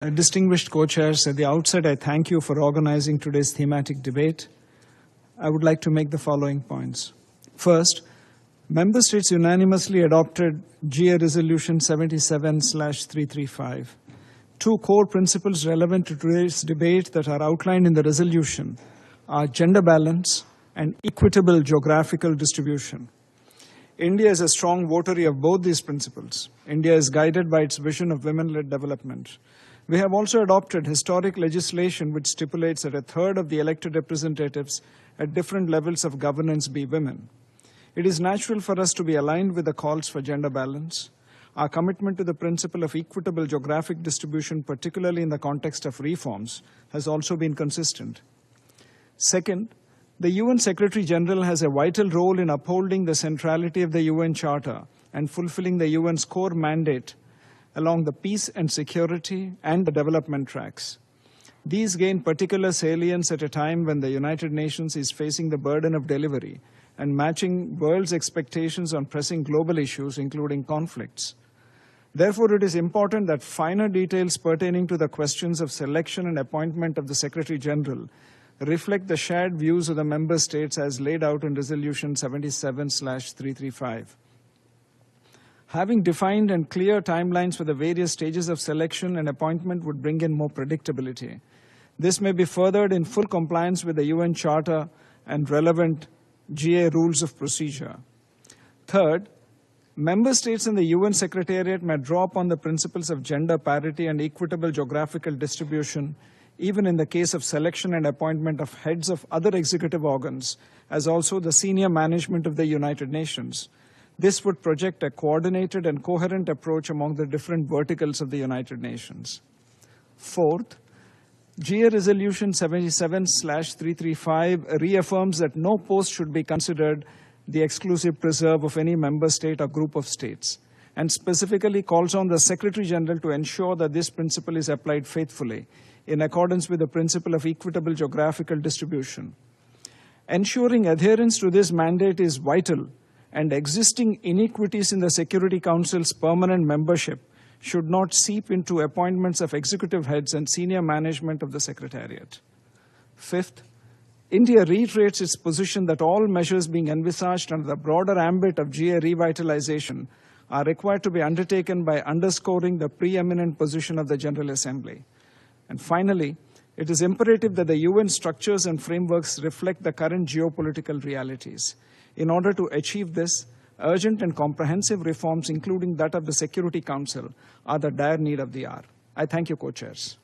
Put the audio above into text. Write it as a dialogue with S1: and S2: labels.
S1: Distinguished co-chairs, at the outset, I thank you for organizing today's thematic debate. I would like to make the following points. First, member states unanimously adopted GA Resolution 77/335. Two core principles relevant to today's debate that are outlined in the resolution are gender balance and equitable geographical distribution. India is a strong votary of both these principles. India is guided by its vision of women-led development. We have also adopted historic legislation which stipulates that a third of the elected representatives at different levels of governance be women. It is natural for us to be aligned with the calls for gender balance. Our commitment to the principle of equitable geographic distribution, particularly in the context of reforms, has also been consistent. Second, the UN Secretary General has a vital role in upholding the centrality of the UN Charter and fulfilling the UN's core mandate along the peace and security and the development tracks. These gain particular salience at a time when the United Nations is facing the burden of delivery and matching world's expectations on pressing global issues, including conflicts. Therefore, it is important that finer details pertaining to the questions of selection and appointment of the Secretary General reflect the shared views of the member states as laid out in Resolution 77/335. Having defined and clear timelines for the various stages of selection and appointment would bring in more predictability. This may be furthered in full compliance with the UN Charter and relevant GA rules of procedure. Third, member states in the UN Secretariat may draw upon the principles of gender parity and equitable geographical distribution, even in the case of selection and appointment of heads of other executive organs, as also the senior management of the United Nations. This would project a coordinated and coherent approach among the different verticals of the United Nations. Fourth, GA Resolution 77/335 reaffirms that no post should be considered the exclusive preserve of any member state or group of states, and specifically calls on the Secretary General to ensure that this principle is applied faithfully in accordance with the principle of equitable geographical distribution. Ensuring adherence to this mandate is vital, and existing inequities in the Security Council's permanent membership should not seep into appointments of executive heads and senior management of the Secretariat. Fifth, India reiterates its position that all measures being envisaged under the broader ambit of GA revitalization are required to be undertaken by underscoring the pre-eminent position of the General Assembly. And finally, it is imperative that the UN structures and frameworks reflect the current geopolitical realities. In order to achieve this, urgent and comprehensive reforms, including that of the Security Council, are the dire need of the hour. I thank you, co-chairs.